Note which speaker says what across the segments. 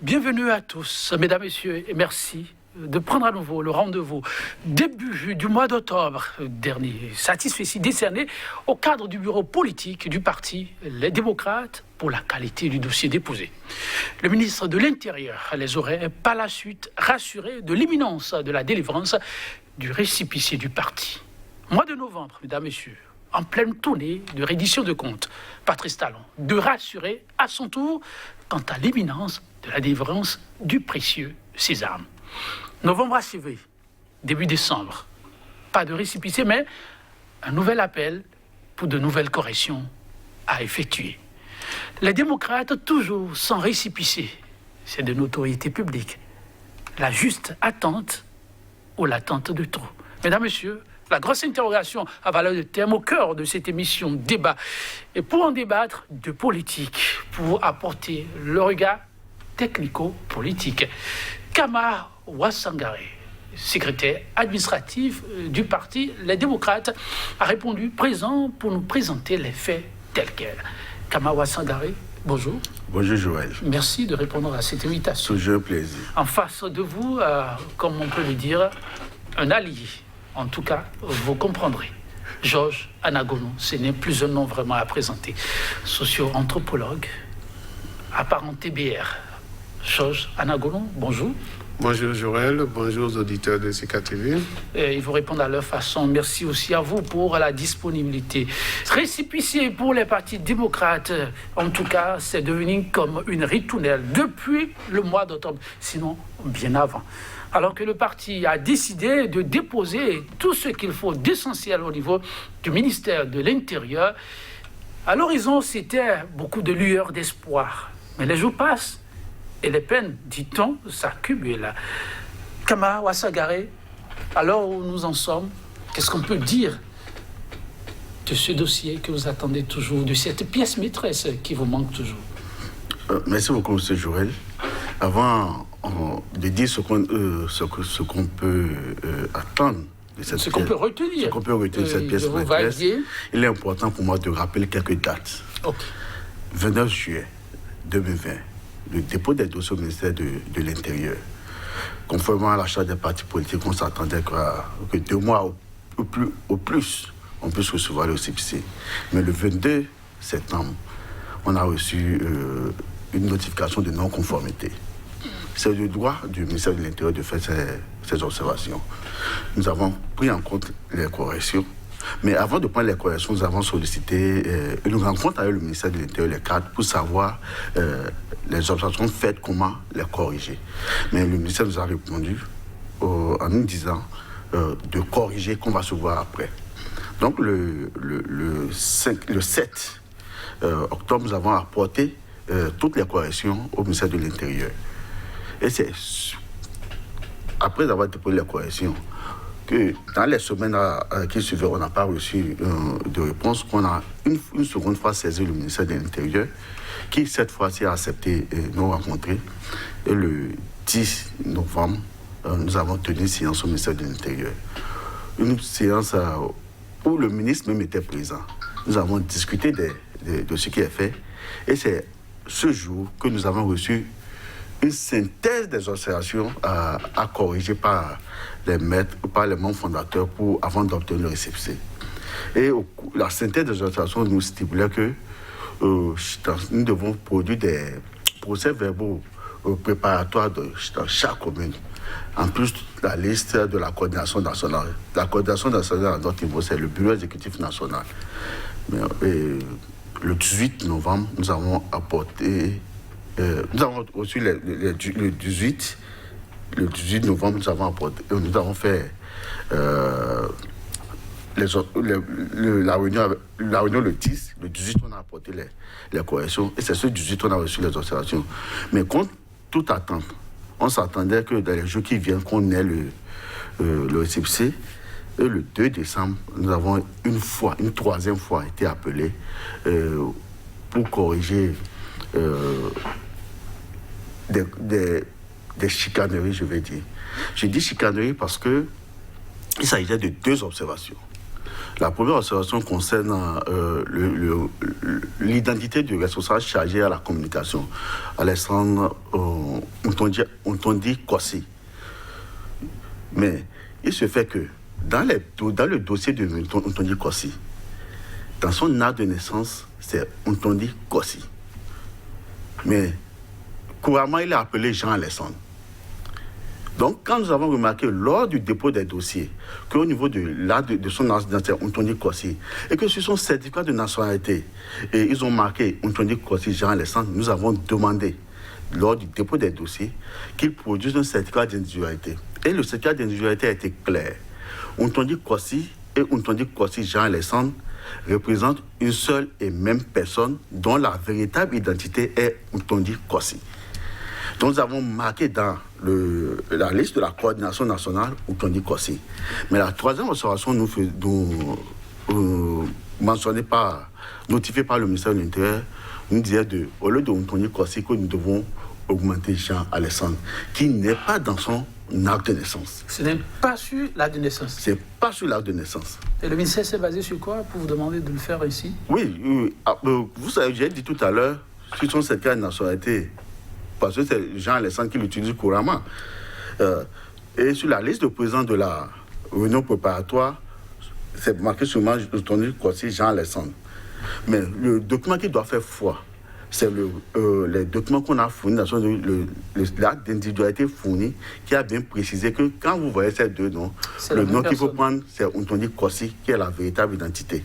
Speaker 1: Bienvenue à tous, mesdames, messieurs, et merci de prendre à nouveau le rendez-vous début du mois d'octobre dernier, satisfait décerné au cadre du bureau politique du parti Les Démocrates pour la qualité du dossier déposé. Le ministre de l'Intérieur les aurait par la suite rassurés de l'imminence de la délivrance du récépissé du parti. Mois de novembre, mesdames, messieurs, en pleine tournée de reddition de comptes, Patrice Talon de rassurer à son tour quant à l'imminence de la délivrance du précieux sésame. Novembre achevé, début décembre, pas de récépissé, mais un nouvel appel pour de nouvelles corrections à effectuer. Les démocrates, toujours sans récépissé, c'est de notoriété publique. La juste attente ou l'attente de trop. Mesdames, Messieurs, la grosse interrogation à valeur de terme au cœur de cette émission débat. Et pour en débattre de politique, pour apporter le regard technico-politique, Kama Wassangare, secrétaire administratif du parti Les Démocrates, a répondu présent pour nous présenter les faits tels quels. Kama Wassangare, bonjour.
Speaker 2: Bonjour Joël.
Speaker 1: Merci de répondre à cette invitation.
Speaker 2: Toujours un plaisir.
Speaker 1: En face de vous, comme on peut le dire, un allié. En tout cas, vous comprendrez. Georges Anagono, ce n'est plus un nom vraiment à présenter. Socio-anthropologue, apparenté BR. Georges Anagono, bonjour.
Speaker 3: Bonjour Joël, bonjour aux auditeurs de CKTV.
Speaker 1: Ils vous répondent à leur façon. Merci aussi à vous pour la disponibilité. Récépissé pour les partis démocrates, en tout cas, c'est devenu comme une ritournelle depuis le mois d'octobre, sinon bien avant. Alors que le parti a décidé de déposer tout ce qu'il faut d'essentiel au niveau du ministère de l'Intérieur, à l'horizon, c'était beaucoup de lueurs d'espoir. Mais les jours passent et les peines, dit-on, s'accumulent. Kama Wassangare, alors où nous en sommes, qu'est-ce qu'on peut dire de ce dossier que vous attendez toujours, de cette pièce maîtresse qui vous manque toujours?
Speaker 2: Merci beaucoup, M. Joël. Avant de dire ce qu'on peut attendre de cette
Speaker 1: ce qu'on peut retenir,
Speaker 2: ce qu'on peut retenir de cette pièce maîtresse, il est important pour moi de rappeler quelques dates.
Speaker 1: Okay.
Speaker 2: 29 juillet 2020, le dépôt des dossiers au ministère de l'Intérieur. Conformément à la charte des partis politiques, on s'attendait que 2 mois au plus, on puisse recevoir le récépissé. Mais le 22 septembre, on a reçu une notification de non-conformité. C'est le droit du ministère de l'Intérieur de faire ces observations. Nous avons pris en compte les corrections. Mais avant de prendre les corrections, nous avons sollicité une rencontre avec le ministère de l'Intérieur, les cadres, pour savoir les observations faites, comment les corriger. Mais le ministère nous a répondu en nous disant de corriger, qu'on va se voir après. Donc le 7 octobre, nous avons apporté toutes les corrections au ministère de l'Intérieur. Et c'est après avoir déposé les corrections que dans les semaines qui suivaient, on n'a pas reçu de réponse, qu'on a une seconde fois saisi le ministère de l'Intérieur, qui cette fois-ci a accepté nous rencontrer. Et le 10 novembre, nous avons tenu une séance au ministère de l'Intérieur. Une séance où le ministre même était présent. Nous avons discuté de ce qui est fait. Et c'est ce jour que nous avons reçu une synthèse des observations à corriger par les maîtres, par les membres fondateurs avant d'obtenir le récépissé. Et la synthèse des observations nous stipulait que nous devons produire des procès-verbaux préparatoires dans chaque commune. En plus, la liste de la coordination nationale. La coordination nationale, à notre niveau, c'est le bureau exécutif national. Mais, le 18 novembre, nous avons apporté... nous avons reçu le 18 novembre, nous avons fait la réunion le 10. Le 18, on a apporté les corrections. Et c'est ce 18 on a reçu les observations. Mais contre toute attente, on s'attendait que dans les jours qui viennent, qu'on ait le récépissé. Et le 2 décembre, nous avons une troisième fois été appelés pour corriger des chicaneries, je vais dire. Je dis chicaneries parce qu'il s'agissait de 2 observations. La première observation concerne l'identité du responsable chargé à la communication, Alexandre Ntondi Kossi. Mais il se fait que dans le dossier de Ntondi Kossi, dans son acte de naissance, c'est Ntondi Kossi. Mais couramment, il est appelé Jean-Alexandre. Donc, quand nous avons remarqué lors du dépôt des dossiers qu'au niveau de son identité, Ntondi Kossi, et que sur son certificat de nationalité, et ils ont marqué Ntondi Kossi Jean-Alexandre, nous avons demandé, lors du dépôt des dossiers, qu'il produise un certificat d'individualité. Et le certificat d'individualité a été clair. Ntondi Kossi et Ntondi Kossi Jean-Alexandre représentent une seule et même personne dont la véritable identité est Ntondi Kossi. Donc nous avons marqué dans la liste de la coordination nationale Ntondi Kossi. Mais la troisième observation notifiée par le ministère de l'Intérieur, nous disait au lieu de Ntondi Kossi que nous devons augmenter Jean-Alexandre, qui n'est pas dans son acte de naissance.
Speaker 1: Ce n'est pas sur l'acte de naissance.
Speaker 2: C'est pas sur l'acte de naissance.
Speaker 1: Et le ministère s'est basé sur quoi pour vous demander de le faire ici?
Speaker 2: Oui, vous savez, j'ai dit tout à l'heure, sur son certificat de nationalité, parce que c'est Jean-Alexandre qui l'utilise couramment. Et sur la liste de présidents de la réunion préparatoire, c'est marqué seulement Ntondi Kossi Jean-Alexandre. Mais le document qui doit faire foi, c'est les documents qu'on a fournis, l'acte d'individualité fourni, qui a bien précisé que quand vous voyez ces deux noms, le nom qu'il faut prendre, c'est Ntondi Kossi, qui est la véritable identité.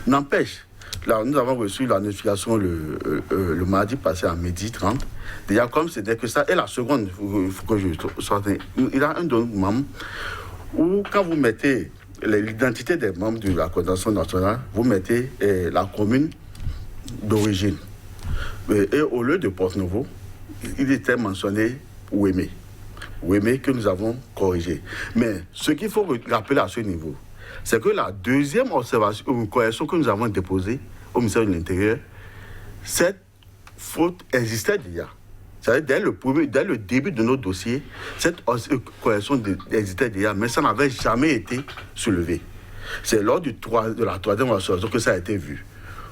Speaker 2: N'empêche, là, nous avons reçu la notification le mardi passé à 12h30. Déjà, comme ce n'est que ça, et la seconde, il faut que je sorte. Il y a un document où, quand vous mettez l'identité des membres de la coordination nationale, vous mettez la commune d'origine. Et au lieu de Porte-Nouveau, il était mentionné Ouémé. Ouémé que nous avons corrigé. Mais ce qu'il faut rappeler à ce niveau, c'est que la deuxième correction que nous avons déposée au ministère de l'Intérieur, cette faute existait déjà. C'est-à-dire, dès le début de notre dossier, cette correction existait déjà, mais ça n'avait jamais été soulevé. C'est lors de la troisième observation que ça a été vu.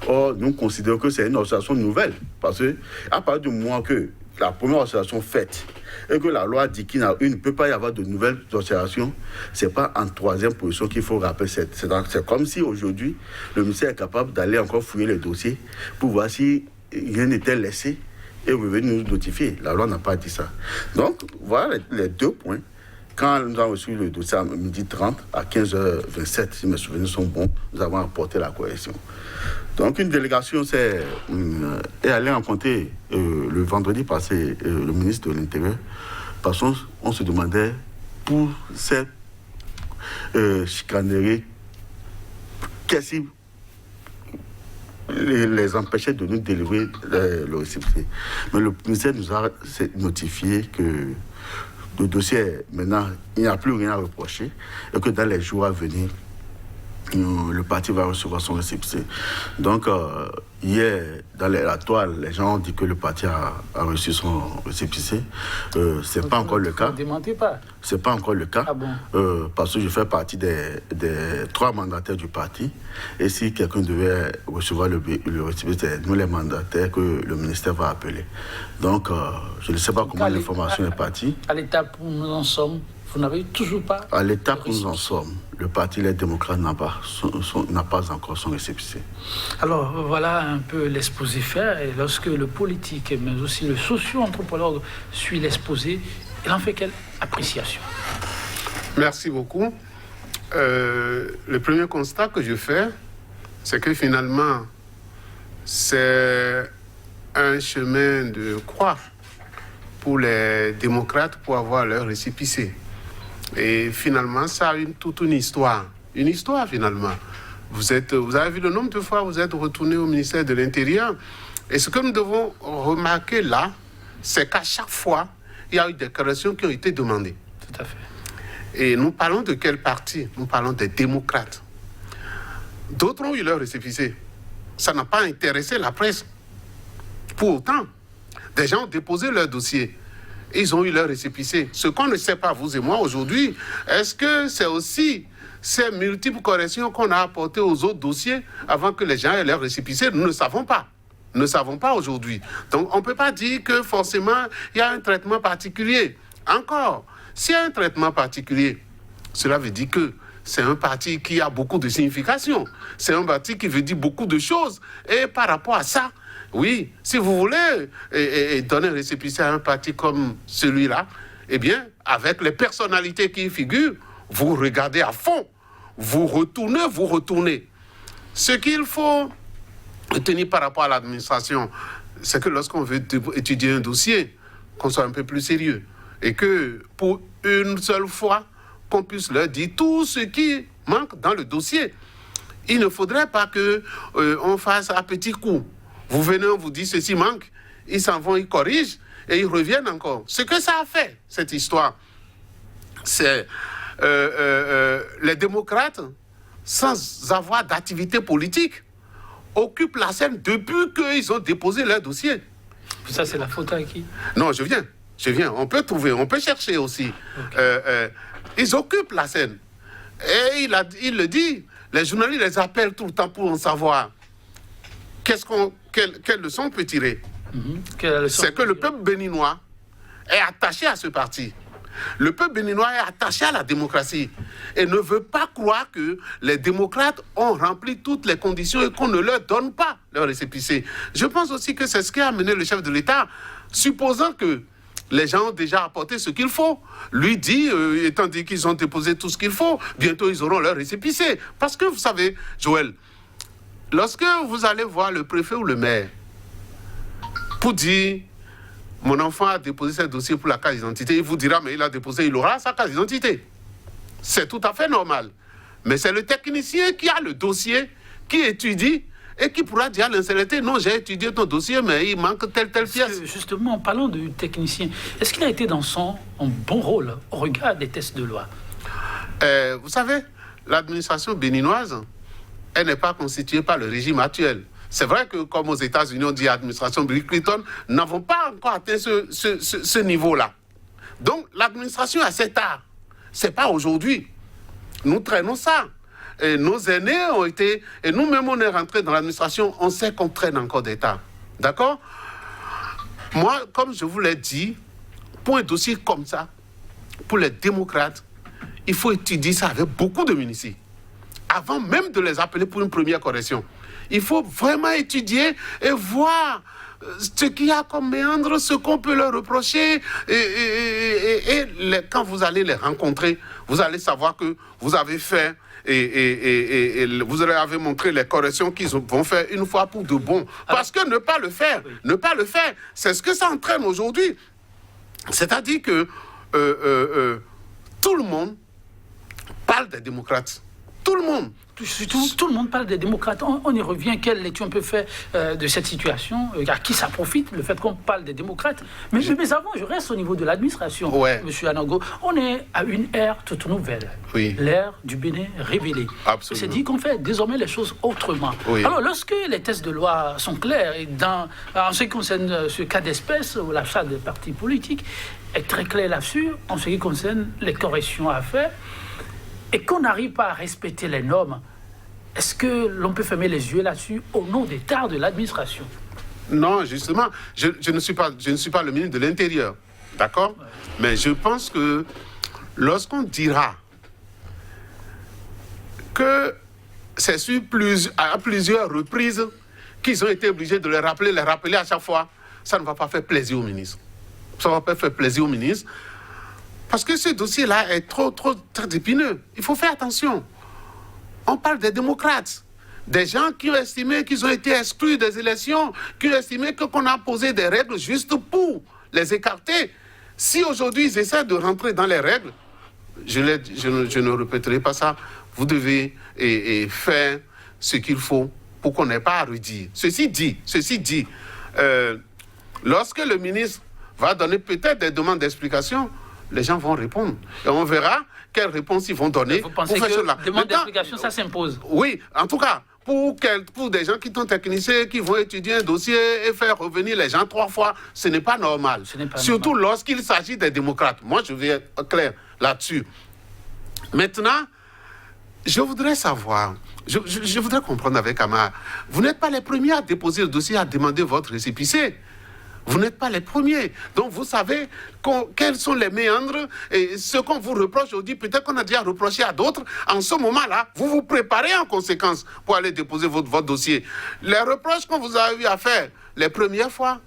Speaker 2: Or, nous considérons que c'est une observation nouvelle, parce que à partir du moment que la première observation faite et que la loi dit qu'il ne peut pas y avoir de nouvelles observations, ce n'est pas en troisième position qu'il faut rappeler. C'est comme si aujourd'hui, le ministère est capable d'aller encore fouiller les dossiers pour voir si rien n'était laissé et revenir nous notifier. La loi n'a pas dit ça. Donc, voilà les deux points. Quand nous avons reçu le dossier à 12h30, à 15h27, si mes souvenirs sont bons, nous avons apporté la correction. Donc, une délégation est allée rencontrer le vendredi passé le ministre de l'Intérieur, parce qu'on se demandait pour cette chicanerie, qu'est-ce qui les empêchait de nous délivrer le récépissé. Mais le ministère nous a notifié que le dossier, maintenant, il n'y a plus rien à reprocher et que dans les jours à venir, le parti va recevoir son récépissé. Donc, hier, dans la toile, les gens ont dit que le parti a reçu son récépissé. Ce n'est pas encore le cas.
Speaker 1: Ne démentez pas.
Speaker 2: Ce n'est pas encore le cas.
Speaker 1: Ah bon?
Speaker 2: Parce que je fais partie des 3 mandataires du parti. Et si quelqu'un devait recevoir le récépissé, c'est nous les mandataires que le ministère va appeler. Donc, je ne sais pas comment l'information est partie.
Speaker 1: À l'étape où nous en sommes, vous n'avez toujours pas...
Speaker 2: À l'étape où nous en sommes, le parti Les Démocrates n'a pas encore son récépissé.
Speaker 1: Alors, voilà un peu l'exposé fait. Et lorsque le politique, mais aussi le socio-anthropologue suit l'exposé, il en fait quelle appréciation?
Speaker 3: Merci beaucoup. Le premier constat que je fais, c'est que finalement, c'est un chemin de croix pour les démocrates pour avoir leur récépissé. Et finalement, ça a toute une histoire. Une histoire, finalement. Vous avez vu le nombre de fois où vous êtes retourné au ministère de l'Intérieur. Et ce que nous devons remarquer là, c'est qu'à chaque fois, il y a eu des corrections qui ont été demandées.
Speaker 1: Tout à fait.
Speaker 3: Et nous parlons de quel parti? Nous parlons des démocrates. D'autres ont eu leur récépissé. Ça n'a pas intéressé la presse. Pour autant, des gens ont déposé leur dossier. ils ont eu leur récépissé. Ce qu'on ne sait pas, vous et moi, aujourd'hui, est-ce que c'est aussi ces multiples corrections qu'on a apportées aux autres dossiers avant que les gens aient leur récépissé? Nous ne savons pas. Nous ne savons pas aujourd'hui. Donc, on ne peut pas dire que forcément, il y a un traitement particulier. Encore, s'il y a un traitement particulier, cela veut dire que c'est un parti qui a beaucoup de signification. C'est un parti qui veut dire beaucoup de choses. Et par rapport à ça, oui, si vous voulez donner un récépissé à un parti comme celui-là, eh bien, avec les personnalités qui y figurent, vous regardez à fond, vous retournez. Ce qu'il faut retenir par rapport à l'administration, c'est que lorsqu'on veut étudier un dossier, qu'on soit un peu plus sérieux. Et que pour une seule fois, qu'on puisse leur dire tout ce qui manque dans le dossier. Il ne faudrait pas qu'on fasse à petits coups. Vous venez, on vous dit ceci manque, ils s'en vont, ils corrigent et ils reviennent encore. Ce que ça a fait, cette histoire, c'est les démocrates, sans avoir d'activité politique, occupent la scène depuis qu'ils ont déposé leur dossier.
Speaker 1: Ça, c'est la faute à qui?
Speaker 3: Non, je viens. On peut trouver, on peut chercher aussi. Okay. Ils occupent la scène. Et il le dit, les journalistes les appellent tout le temps pour en savoir. Quelle leçon on peut tirer? C'est que le peuple béninois est attaché à ce parti. Le peuple béninois est attaché à la démocratie et ne veut pas croire que les démocrates ont rempli toutes les conditions et qu'on ne leur donne pas leur récépissé. Je pense aussi que c'est ce qui a amené le chef de l'État, supposant que les gens ont déjà apporté ce qu'il faut. Lui dit, étant dit qu'ils ont déposé tout ce qu'il faut, bientôt ils auront leur récépissé. Parce que vous savez, Joël, lorsque vous allez voir le préfet ou le maire pour dire mon enfant a déposé ses dossiers pour la carte d'identité, il vous dira mais il a déposé, il aura sa carte d'identité. C'est tout à fait normal. Mais c'est le technicien qui a le dossier, qui étudie et qui pourra dire à l'insécurité, non, j'ai étudié ton dossier, mais il manque telle pièce.
Speaker 1: Justement, en parlant du technicien, est-ce qu'il a été dans son bon rôle au regard des tests de loi?
Speaker 3: Vous savez, l'administration béninoise, elle n'est pas constituée par le régime actuel. C'est vrai que, comme aux États-Unis, on dit administration Bill Clinton, nous n'avons pas encore atteint ce niveau-là. Donc, l'administration a cet art. Ce n'est pas aujourd'hui. Nous traînons ça. Et nos aînés ont été... Et nous-mêmes, on est rentrés dans l'administration, on sait qu'on traîne encore d'État. D'accord? Moi, comme je vous l'ai dit, pour un dossier comme ça, pour les démocrates, il faut étudier ça avec beaucoup de ministères. Avant même de les appeler pour une première correction. Il faut vraiment étudier et voir ce qu'il y a comme méandre, ce qu'on peut leur reprocher. Quand vous allez les rencontrer, vous allez savoir que vous avez fait et vous avez montré les corrections qu'ils vont faire une fois pour de bon. Parce que ne pas le faire, c'est ce que ça entraîne aujourd'hui. C'est-à-dire que tout le monde parle des démocrates. Tout le monde.
Speaker 1: Tout le monde parle des démocrates. On y revient. Quelle lecture on peut faire de cette situation? À qui ça profite, le fait qu'on parle des démocrates? Mais avant, je reste au niveau de l'administration.
Speaker 3: Ouais.
Speaker 1: Monsieur Anango, on est à une ère toute nouvelle.
Speaker 3: Oui.
Speaker 1: L'ère du Bénin révélé.
Speaker 3: Absolument.
Speaker 1: C'est dit qu'on fait désormais les choses autrement.
Speaker 3: Oui.
Speaker 1: Alors, lorsque les tests de loi sont clairs, et en ce qui concerne ce cas d'espèce, ou l'achat des partis politiques, est très clair là-dessus, en ce qui concerne les corrections à faire, et qu'on n'arrive pas à respecter les normes, est-ce que l'on peut fermer les yeux là-dessus au nom des tares de l'administration?
Speaker 3: Non, justement, je ne suis pas le ministre de l'Intérieur, d'accord? Ouais. Mais je pense que lorsqu'on dira que c'est à plusieurs reprises qu'ils ont été obligés de les rappeler à chaque fois, ça ne va pas faire plaisir au ministre. Ça ne va pas faire plaisir au ministre. Parce que ce dossier-là est très épineux. Il faut faire attention. On parle des démocrates, des gens qui ont estimé qu'ils ont été exclus des élections, qui ont estimé qu'on a posé des règles juste pour les écarter. Si aujourd'hui ils essaient de rentrer dans les règles, je ne répéterai pas ça, vous devez faire ce qu'il faut pour qu'on n'ait pas à redire. Ceci dit, lorsque le ministre va donner peut-être des demandes d'explication, les gens vont répondre. Et on verra quelles réponses ils vont donner.
Speaker 1: Vous pensez que la demande d'explication, ça s'impose?
Speaker 3: Oui, en tout cas, pour des gens qui sont techniciens, qui vont étudier un dossier et faire revenir les gens 3 fois, ce n'est pas normal. Surtout lorsqu'il s'agit des démocrates. Moi, je vais être clair là-dessus. Maintenant, je voudrais savoir, je voudrais comprendre avec Amar, vous n'êtes pas les premiers à déposer le dossier, à demander votre récépissé. Vous n'êtes pas les premiers. Donc, vous savez quels sont les méandres et ce qu'on vous reproche aujourd'hui, peut-être qu'on a déjà reproché à d'autres. En ce moment-là, vous vous préparez en conséquence pour aller déposer votre dossier. Les reproches qu'on vous a eu à faire les premières fois,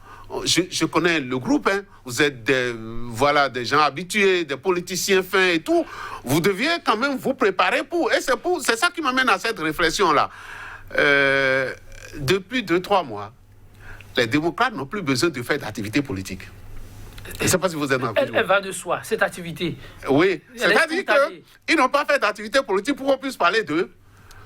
Speaker 3: je connais le groupe, hein. Vous êtes des gens habitués, des politiciens fins et tout. Vous deviez quand même vous préparer pour. Et c'est ça qui m'amène à cette réflexion-là. Depuis 2-3 mois, les démocrates n'ont plus besoin de faire d'activité politique. Je ne sais pas si vous êtes d'accord.
Speaker 1: Elle va de soi, cette activité.
Speaker 3: Oui, c'est-à-dire qu'ils n'ont pas fait d'activité politique pour qu'on puisse parler d'eux.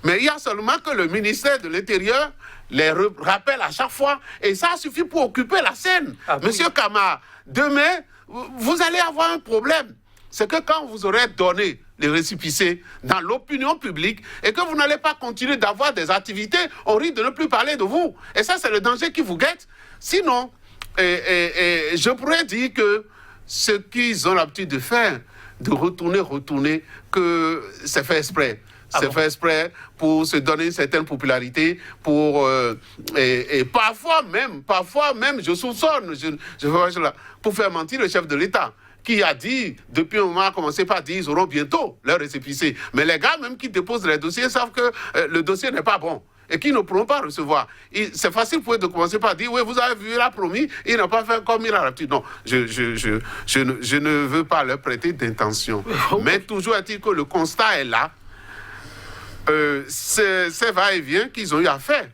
Speaker 3: Mais il y a seulement que le ministère de l'Intérieur les rappelle à chaque fois. Et ça suffit pour occuper la scène. Monsieur Kama, demain, vous allez avoir un problème. C'est que quand vous aurez donné les récépissés dans l'opinion publique et que vous n'allez pas continuer d'avoir des activités, on risque de ne plus parler de vous. Et ça, c'est le danger qui vous guette. Sinon, je pourrais dire que ce qu'ils ont l'habitude de faire, de retourner, que c'est fait exprès. C'est fait exprès pour se donner une certaine popularité, et parfois même, je soupçonne, pour faire mentir le chef de l'État, qui a dit, depuis un moment, a commencé par dire, ils auront bientôt leur récépissé. Mais les gars, même qui déposent les dossiers, savent que le dossier n'est pas bon et qu'ils ne pourront pas recevoir. C'est facile pour eux de commencer par dire, oui, vous avez vu, il a promis, il n'a pas fait comme il a l'habitude. Non, je ne veux pas leur prêter d'intention. Mais toujours est-il que le constat est là. Ces va-et-vient qu'ils ont eu à faire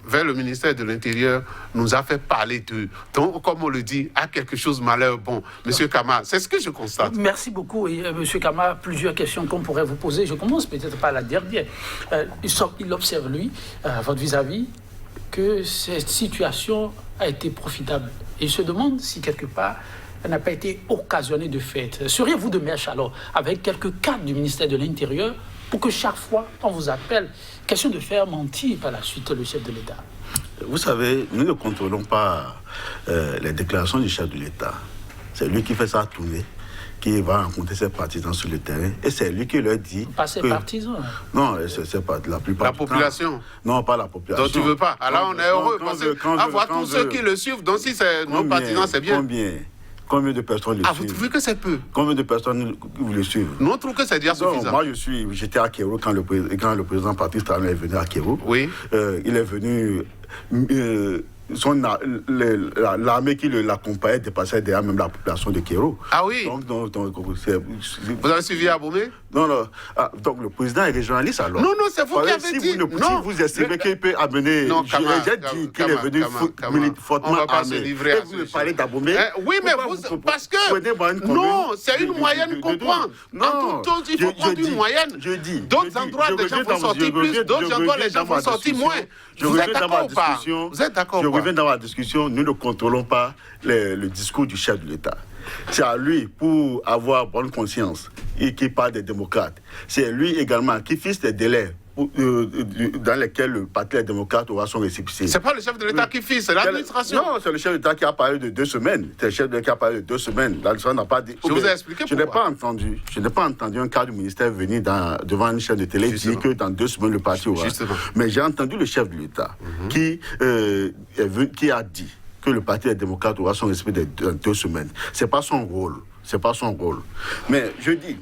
Speaker 3: vers le ministère de l'Intérieur nous a fait parler d'eux. Donc, comme on le dit, à quelque chose malheur bon. Monsieur Kama, c'est ce que je constate.
Speaker 1: Merci beaucoup. Et, Monsieur Kama, plusieurs questions qu'on pourrait vous poser. Je commence peut-être par la dernière. Il observe, lui, votre vis-à-vis, que cette situation a été profitable. Et il se demande si, quelque part, elle n'a pas été occasionnée de fait. Seriez-vous de mèche, alors, avec quelques cadres du ministère de l'Intérieur, pour que chaque fois qu'on vous appelle, question de faire mentir par la suite le chef de l'État?
Speaker 2: Vous savez, nous ne contrôlons pas les déclarations du chef de l'État. C'est lui qui fait ça tourner, qui va rencontrer ses partisans sur le terrain, et c'est lui qui leur dit...
Speaker 1: Pas ses partisans.
Speaker 2: Non, c'est pas la plupart.
Speaker 3: La population.
Speaker 2: Non, pas la population.
Speaker 3: Donc tu veux pas. Alors on est heureux, parce que voir tous ceux qui le suivent, donc si c'est nos partisans, c'est bien.
Speaker 2: Combien de personnes le suivent?
Speaker 3: Vous trouvez que c'est peu?
Speaker 2: Combien de personnes vous le suivent?
Speaker 3: Nous, on trouve que c'est déjà suffisant.
Speaker 2: Moi, j'étais à Kéro quand le président Patrice Talon est venu à Kéro.
Speaker 3: Oui.
Speaker 2: Il est venu... l'armée qui l'accompagnait dépassait derrière même la population de Kéro.
Speaker 3: Ah oui.
Speaker 2: Donc,
Speaker 3: vous avez suivi Abomey?
Speaker 2: Non. Donc le président est régionaliste alors.
Speaker 3: Non, c'est vous qui avez dit.
Speaker 2: Si vous estimez qu'il peut amener...
Speaker 3: Non,
Speaker 2: j'ai dit qu'il est venu fortement armé. Et vous me parlez d'Abomey.
Speaker 3: Oui, mais parce que... Non, c'est une moyenne qu'on prend. En tout temps, il faut prendre une moyenne. D'autres endroits, les gens vont sortir plus. D'autres endroits, les gens vont sortir moins. Vous êtes d'accord ou pas? Vous êtes d'accord ou pas?
Speaker 2: Je reviens dans la discussion. Nous ne contrôlons pas le discours du chef de l'État. C'est à lui, pour avoir bonne conscience, et qui parle des démocrates. C'est lui également qui fixe les délais dans lesquels le Parti démocrate aura son récépissé.
Speaker 3: C'est pas le chef de l'État qui fixe, c'est l'administration.
Speaker 2: Non, c'est le chef de l'État qui a parlé de 2 semaines. C'est le chef de l'État qui a parlé de 2 semaines. L'administration n'a pas dit...
Speaker 3: Je vous ai expliqué pourquoi.
Speaker 2: Je n'ai pas entendu un cadre du ministère venir devant une chaîne de télé dire que dans 2 semaines, le parti aura... Mais j'ai entendu le chef de l'État qui a dit que le Parti démocrate aura son récépissé dans 2 semaines. C'est pas son rôle. Mais je dis...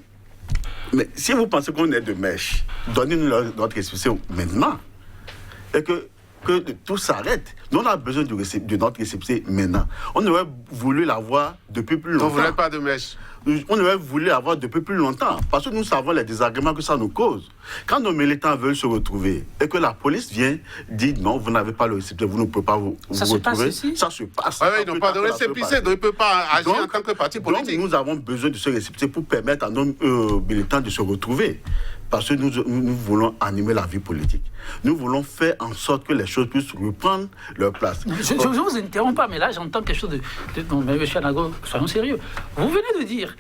Speaker 2: Mais si vous pensez qu'on est de mèche, donnez-nous notre récépissé maintenant. Et que tout s'arrête. Nous, on a besoin de notre récépissé maintenant. On aurait voulu l'avoir depuis plus longtemps.
Speaker 3: Donc vous n'êtes pas de mèche?
Speaker 2: On aurait voulu l'avoir depuis plus longtemps. Parce que nous savons les désagréments que ça nous cause. Quand nos militants veulent se retrouver et que la police vient dire non, vous n'avez pas le récépissé, vous ne pouvez pas vous retrouver. Ça se passe.
Speaker 3: Ils n'ont pas de récépissé, donc ils ne peuvent pas agir en tant que parti politique.
Speaker 2: Donc nous avons besoin de ce récépissé pour permettre à nos militants de se retrouver. Parce que nous voulons animer la vie politique. Nous voulons faire en sorte que les choses puissent reprendre leur place.
Speaker 1: Je ne vous interromps pas, mais là, j'entends quelque chose de... Non, mais M. Anago, soyons sérieux. Vous venez de dire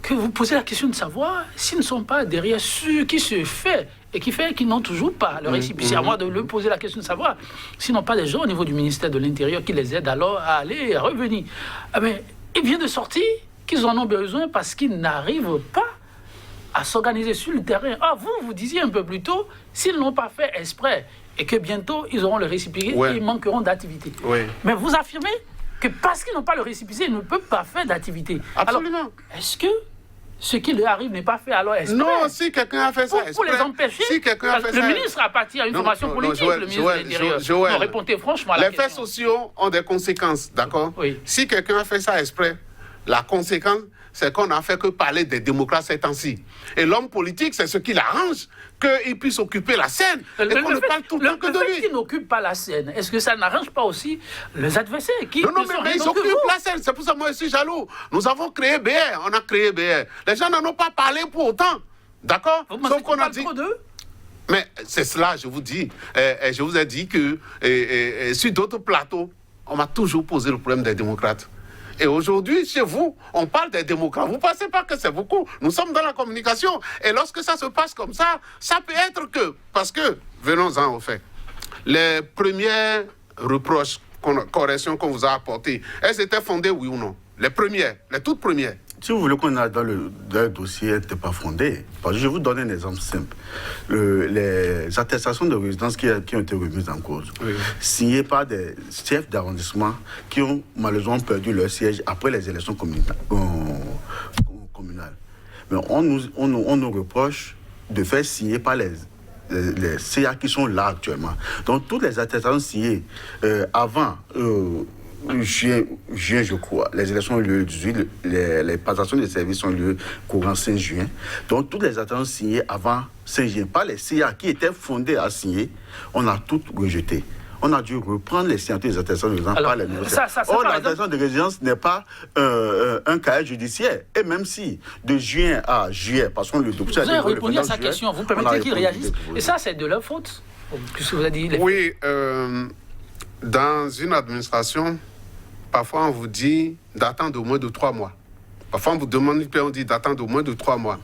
Speaker 1: que vous posez la question de savoir s'ils ne sont pas derrière ce qui se fait et qui fait qu'ils n'ont toujours pas le récépissé. À moi de leur poser la question de savoir s'ils n'ont pas des gens au niveau du ministère de l'Intérieur qui les aident alors à aller et à revenir. Ah ben, il vient de sortir qu'ils en ont besoin parce qu'ils n'arrivent pas à s'organiser sur le terrain. Ah, vous disiez un peu plus tôt, s'ils ne l'ont pas fait exprès et que bientôt ils auront le récépissé, ils manqueront d'activité. Mais vous affirmez que parce qu'ils n'ont pas le récépissé, ils ne peuvent pas faire d'activité.
Speaker 3: Absolument.
Speaker 1: Alors, est-ce que ce qui leur arrive n'est pas fait alors exprès?
Speaker 3: Non, si quelqu'un a fait ça exprès...
Speaker 1: Pour les empêcher,
Speaker 3: si quelqu'un a fait
Speaker 1: le
Speaker 3: ça...
Speaker 1: ministre a parti à une formation politique, le ministre de l'Intérieur. Non, répondez franchement à la question.
Speaker 3: Les faits sociaux ont des conséquences, d'accord?
Speaker 1: Oui.
Speaker 3: Si quelqu'un a fait ça exprès, la conséquence, c'est qu'on n'a fait que parler des démocrates ces temps-ci. Et l'homme politique, c'est ce qui l'arrange, qu'il puisse occuper la scène, et qu'on ne parle tout le temps que de lui.
Speaker 1: Le fait qu'il n'occupe pas la scène, est-ce que ça n'arrange pas aussi les adversaires qui
Speaker 3: Non, mais ils occupent la scène, c'est pour ça que moi je suis jaloux. Nous avons créé BR, on a créé BR. Les gens n'en ont pas parlé pour autant, d'accord?
Speaker 1: Sauf qu'on a dit...
Speaker 3: Mais c'est cela, je vous dis. Je vous ai dit que sur d'autres plateaux, on m'a toujours posé le problème des démocrates. Et aujourd'hui, chez vous, on parle des démocrates. Vous ne pensez pas que c'est beaucoup. Nous sommes dans la communication. Et lorsque ça se passe comme ça peut être que... Parce que, venons-en au fait. Les premières reproches, corrections qu'on vous a apportées, elles étaient fondées, oui ou non? Les premières, les toutes premières.
Speaker 2: Si vous voulez qu'on aille dans le dossier, elle n'était pas fondée. Parce que je vais vous donner un exemple simple. Les attestations de résidence qui ont été remises en cause, signées par des chefs d'arrondissement qui ont malheureusement perdu leur siège après les élections communales. Mais on nous reproche de faire signer par les CA qui sont là actuellement. Donc toutes les attestations signées avant... juin, je crois. Les élections ont lieu le 18, les passations de services ont lieu courant 5 juin. Donc, toutes les attentes signées avant 5 juin, par les CIA qui étaient fondés à signer, on a toutes rejeté. On a dû reprendre les signatures des attestations de résidence par les négociateurs. Or, l'attestation de résidence n'est pas un cahier judiciaire. Et même si, de juin à juillet, parce qu'on le dossier...
Speaker 1: Vous avez répondu à sa question, vous permettez qu'il réagisse. Et ça, c'est de leur faute. Puisque vous avez dit...
Speaker 3: Oui, dans une administration, parfois on vous dit d'attendre au moins de 3 mois. Parfois on vous demande, on dit d'attendre au moins de 3 mois.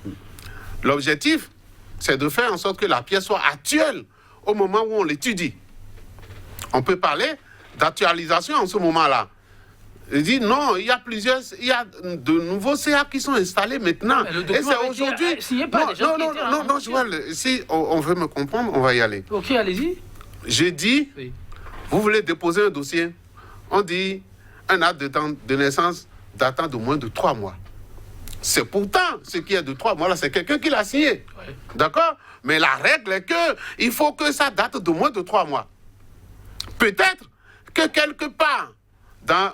Speaker 3: L'objectif, c'est de faire en sorte que la pièce soit actuelle au moment où on l'étudie. On peut parler d'actualisation en ce moment-là. Il dit non, il y a de nouveaux CA qui sont installés maintenant. Et c'est aujourd'hui... Non, Joël, si on veut me comprendre, on va y aller.
Speaker 1: Ok, allez-y.
Speaker 3: J'ai dit... Oui. Vous voulez déposer un dossier, on dit un acte de naissance datant de moins de 3 mois. C'est pourtant ce qui est de 3 mois là, c'est quelqu'un qui l'a signé. Oui. D'accord? Mais la règle est qu'il faut que ça date de moins de 3 mois. Peut-être que quelque part,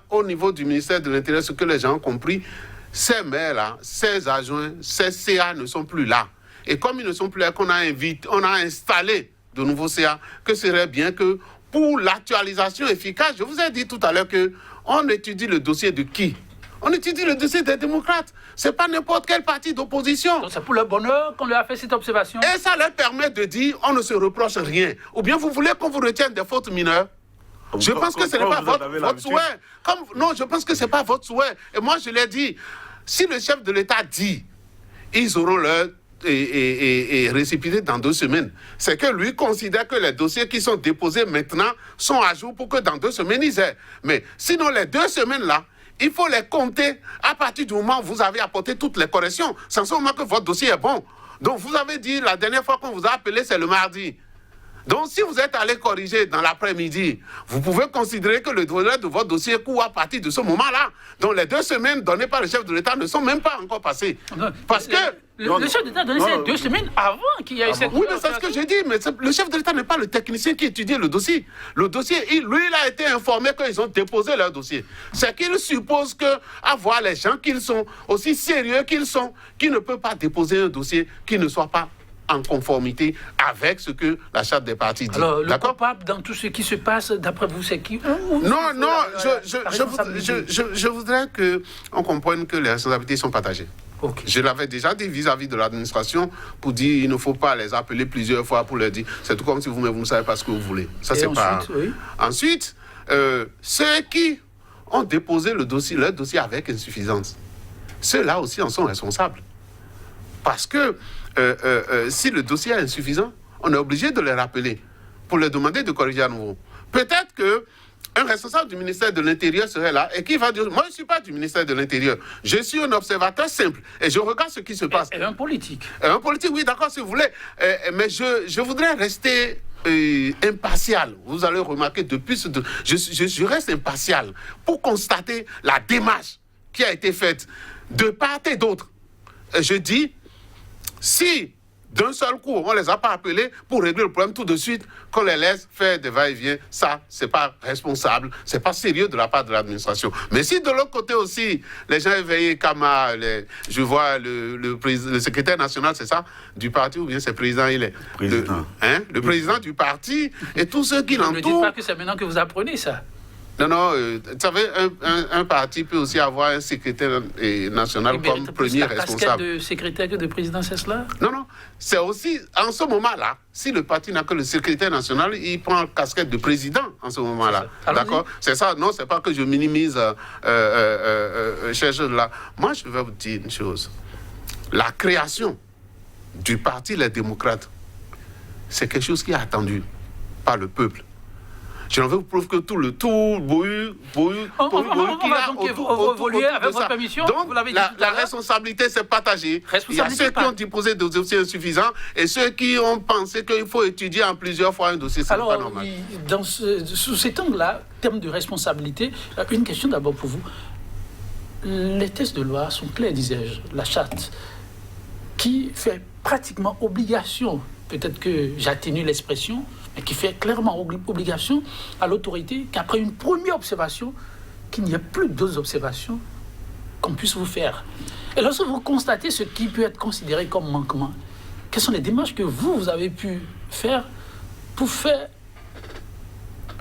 Speaker 3: au niveau du ministère de l'Intérieur, ce que les gens ont compris, ces maires-là, ces adjoints, ces CA ne sont plus là. Et comme ils ne sont plus là, qu'on a installé de nouveaux CA, que serait bien que pour l'actualisation efficace, je vous ai dit tout à l'heure qu'on étudie le dossier de qui? On étudie le dossier des démocrates. Ce n'est pas n'importe quel parti d'opposition.
Speaker 1: Donc c'est pour leur bonheur qu'on leur a fait cette observation.
Speaker 3: Et ça leur permet de dire on ne se reproche rien. Ou bien vous voulez qu'on vous retienne des fautes mineures? Je pense que ce n'est pas votre souhait. Non, je pense que ce n'est pas votre souhait. Et moi, je l'ai dit, si le chef de l'État dit, ils auront leur... et récipité dans 2 semaines. C'est que lui considère que les dossiers qui sont déposés maintenant sont à jour pour que dans 2 semaines, ils aient. Mais sinon, les 2 semaines-là, il faut les compter à partir du moment où vous avez apporté toutes les corrections. C'est en ce moment que votre dossier est bon. Donc, vous avez dit, la dernière fois qu'on vous a appelé, c'est le mardi. Donc, si vous êtes allé corriger dans l'après-midi, vous pouvez considérer que le délai de votre dossier court à partir de ce moment-là. Donc, les 2 semaines données par le chef de l'État ne sont même pas encore passées. Parce que...
Speaker 1: Le chef d'État a donné ces 2 semaines avant qu'il y ait cette...
Speaker 3: Oui, mais c'est ce que j'ai dit. Mais le chef de l'État n'est pas le technicien qui étudie le dossier. Le dossier, lui, il a été informé qu'ils ont déposé leur dossier. C'est qu'il suppose qu'avoir les gens qu'ils sont, aussi sérieux qu'ils sont, qui ne peuvent pas déposer un dossier qui ne soit pas en conformité avec ce que la charte des partis dit.
Speaker 1: Alors, le coupable dans tout ce qui se passe, d'après vous, c'est qui?
Speaker 3: Je voudrais qu'on comprenne que les responsabilités sont partagées. Okay. Je l'avais déjà dit vis-à-vis de l'administration pour dire il ne faut pas les appeler plusieurs fois pour leur dire c'est tout comme si vous ne savez pas ce que vous voulez. Ça, c'est pas... Oui. Ensuite, ceux qui ont déposé leur dossier avec insuffisance, ceux-là aussi en sont responsables. Parce que si le dossier est insuffisant, on est obligé de les rappeler pour leur demander de corriger à nouveau. Peut-être qu'un responsable du ministère de l'Intérieur serait là et qui va dire « Moi, je ne suis pas du ministère de l'Intérieur. Je suis un observateur simple et je regarde ce qui se passe. »
Speaker 1: Et un politique.
Speaker 3: Un politique, oui, d'accord, si vous voulez. Mais je voudrais rester impartial. Vous allez remarquer, depuis je reste impartial pour constater la démarche qui a été faite de part et d'autre. Je dis, si d'un seul coup, on ne les a pas appelés pour régler le problème tout de suite, qu'on les laisse faire des va-et-vient, ça, c'est pas responsable, c'est pas sérieux de la part de l'administration. Mais si de l'autre côté aussi, les gens éveillés, je vois le secrétaire national, c'est ça, du parti, ou bien c'est président, il est...
Speaker 2: Président.
Speaker 3: Le président du parti, et tous ceux qui l'entourent...
Speaker 1: Ne dites pas que c'est maintenant que vous apprenez ça.
Speaker 3: Non, vous savez, un parti peut aussi avoir un secrétaire national comme premier responsable.
Speaker 1: Casquette de secrétaire que de président, c'est cela?
Speaker 3: Non, c'est aussi, en ce moment-là, si le parti n'a que le secrétaire national, il prend la casquette de président en ce moment-là. D'accord? C'est ça, non, c'est pas que je minimise ces choses-là. Moi, je vais vous dire une chose. La création du parti Les Démocrates, c'est quelque chose qui est attendu par le peuple. Je n'en veux vous prouver que tout le bohu
Speaker 1: on va donc évoluer avec votre permission.
Speaker 3: Donc, la responsabilité, c'est partagé. Il y a ceux qui ont déposé des dossiers insuffisants et ceux qui ont pensé qu'il faut étudier en plusieurs fois un dossier, c'est pas normal.
Speaker 1: Sous cet angle-là, terme de responsabilité, une question d'abord pour vous. Les textes de loi sont clairs, disais-je. La charte qui fait pratiquement obligation, peut-être que j'atténue l'expression, mais qui fait clairement obligation à l'autorité qu'après une première observation, qu'il n'y ait plus d'autres observations qu'on puisse vous faire. Et lorsque vous constatez ce qui peut être considéré comme manquement, quelles sont les démarches que vous avez pu faire pour faire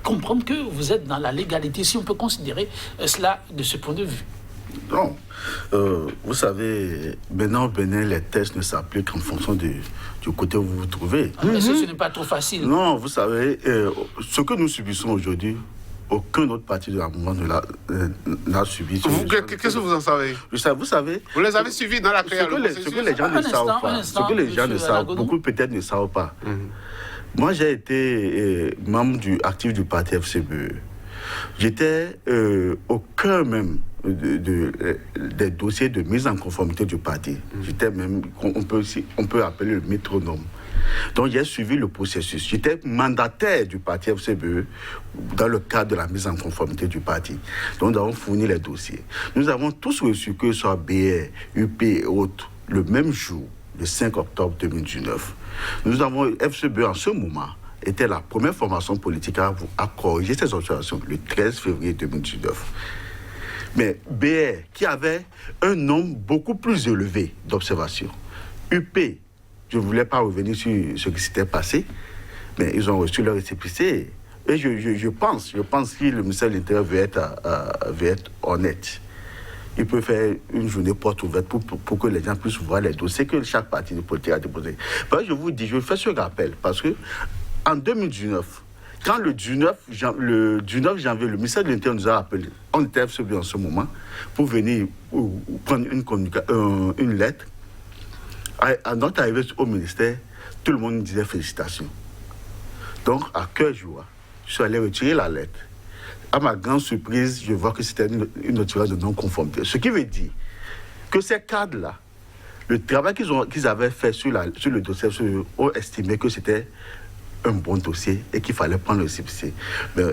Speaker 1: comprendre que vous êtes dans la légalité, si on peut considérer cela de ce point de vue?
Speaker 2: Non. Vous savez, maintenant au Bénin, les tests ne s'appliquent qu'en fonction du côté où vous vous trouvez.
Speaker 1: Mais ce n'est pas trop facile.
Speaker 2: Non, vous savez, ce que nous subissons aujourd'hui, aucun autre parti de la mouvement n'a subi.
Speaker 3: Qu'est-ce que vous en savez?
Speaker 2: Vous savez...
Speaker 3: Vous les avez suivis dans la création.
Speaker 2: Ce que les gens ne savent pas, ce que les gens ne savent, beaucoup peut-être ne savent pas. Moi, j'ai été membre actif du parti FCBE. J'étais au cœur même des dossiers de mise en conformité du parti. J'étais même, on peut appeler le métronome. Donc j'ai suivi le processus. J'étais mandataire du parti FCBE dans le cadre de la mise en conformité du parti. Donc nous avons fourni les dossiers. Nous avons tous reçu, que ce soit BR, UP et autres, le même jour, le 5 octobre 2019. Nous avons, FCBE en ce moment, était la première formation politique à corriger ces observations le 13 février 2019. Mais BR, qui avait un nombre beaucoup plus élevé d'observations, UP, je ne voulais pas revenir sur ce qui s'était passé, mais ils ont reçu leur récépissé. Et je pense que le ministère de l'Intérieur veut être honnête. Il peut faire une journée porte ouverte pour que les gens puissent voir les dossiers que chaque parti politique a déposé. Je vous dis, je fais ce rappel, parce que en 2019, quand le 19 janvier, le ministère de l'Intérieur nous a appelés, on était FCBE en ce moment, pour venir prendre une lettre. À notre arrivée au ministère, tout le monde nous disait félicitations. Donc, à cœur joie, je suis allé retirer la lettre. À ma grande surprise, je vois que c'était une assurance de non-conformité. Ce qui veut dire que ces cadres-là, le travail qu'ils avaient fait sur le dossier, ont estimé que c'était un bon dossier et qu'il fallait prendre le récépissé. Mais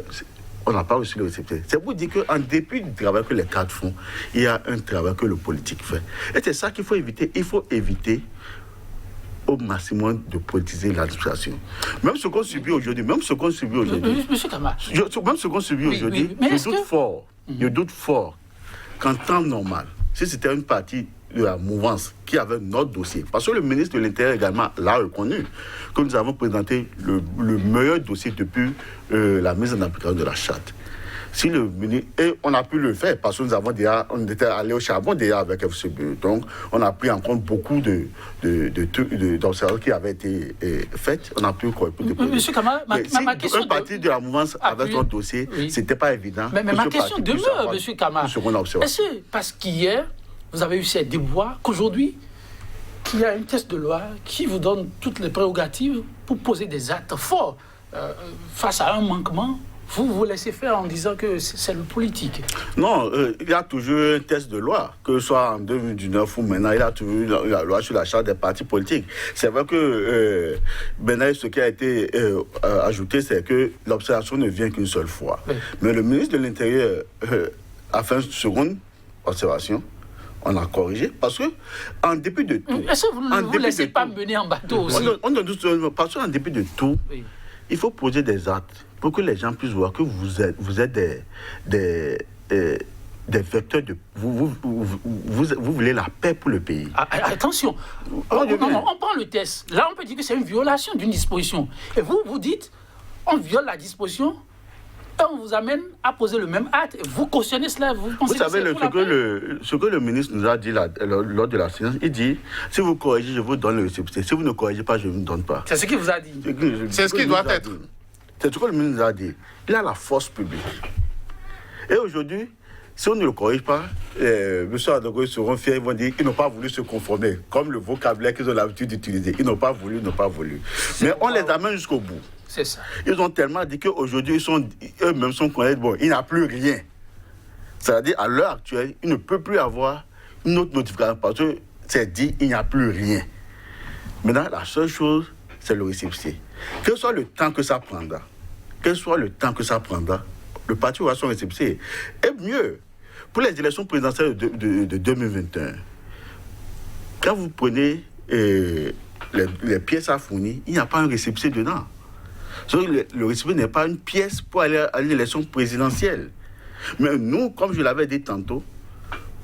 Speaker 2: on n'a pas reçu le récépissé. C'est pour dire qu'en dépit du travail que les cadres font, il y a un travail que le politique fait. Et c'est ça qu'il faut éviter. Il faut éviter au maximum de politiser l'administration. Même ce qu'on subit aujourd'hui,
Speaker 1: Monsieur Kama.
Speaker 2: Même ce qu'on subit aujourd'hui, je doute fort qu'en temps normal, si c'était une partie de la mouvance qui avait notre dossier, parce que le ministre de l'Intérieur également l'a reconnu, que nous avons présenté le meilleur dossier depuis la mise en application de la charte. Si le ministre, et on a pu le faire parce que on était allé au charbon déjà avec FCBE. Donc, on a pris en compte beaucoup d'observations qui avaient été faites. On a pu
Speaker 1: Monsieur Kama, ma question.
Speaker 2: Un parti de la mouvance avec notre dossier, c'était pas évident.
Speaker 1: Mais ma question demeure, Monsieur Kama. Est-ce parce qu'hier, vous avez eu ces déboires, qu'aujourd'hui, qu'il y a un texte de loi qui vous donne toutes les prérogatives pour poser des actes forts face à un manquement, vous laissez faire en disant que c'est le politique. Non,
Speaker 2: il y a toujours un texte de loi, que ce soit en 2019 ou maintenant, il y a toujours la loi sur la charte des partis politiques. C'est vrai que maintenant, ce qui a été ajouté, c'est que l'observation ne vient qu'une seule fois. Oui. Mais le ministre de l'Intérieur a fait une seconde observation. On a corrigé parce que, en dépit de tout.
Speaker 1: Est-ce que vous ne vous laissez pas mener en bateau aussi?
Speaker 2: Parce qu'en dépit de tout, oui, il faut poser des actes pour que les gens puissent voir que vous êtes des vecteurs de. Vous voulez la paix pour le pays.
Speaker 1: Attention, on prend le test. Là, on peut dire que c'est une violation d'une disposition. Et vous dites, on viole la disposition. Et on vous amène à poser le même acte. Vous cautionnez cela. Vous
Speaker 2: savez, ce que le ministre nous a dit lors de la séance, il dit, si vous corrigez, je vous donne le récépissé. Si vous ne corrigez pas, je ne vous donne pas.
Speaker 1: C'est ce qu'il vous a dit.
Speaker 3: C'est ce qui doit être.
Speaker 2: C'est ce que le ministre nous a dit. Il a la force publique. Et aujourd'hui, si on ne le corrige pas, M. Adogo seront fiers, ils vont dire qu'ils n'ont pas voulu se conformer, comme le vocabulaire qu'ils ont l'habitude d'utiliser. Ils n'ont pas voulu. Mais on les amène jusqu'au bout.
Speaker 1: C'est ça.
Speaker 2: Ils ont tellement dit qu'aujourd'hui, eux-mêmes sont connus. Bon, il n'y a plus rien. C'est-à-dire, à l'heure actuelle, il ne peut plus avoir une autre notification parce que c'est dit, il n'y a plus rien. Maintenant, la seule chose, c'est le récépissé. Quel soit le temps que ça prendra, le parti aura son récépissé. Et mieux, pour les élections présidentielles de 2021, quand vous prenez les pièces à fournir, il n'y a pas un récépissé dedans. Le récépissé n'est pas une pièce pour aller à l'élection présidentielle. Mais nous, comme je l'avais dit tantôt,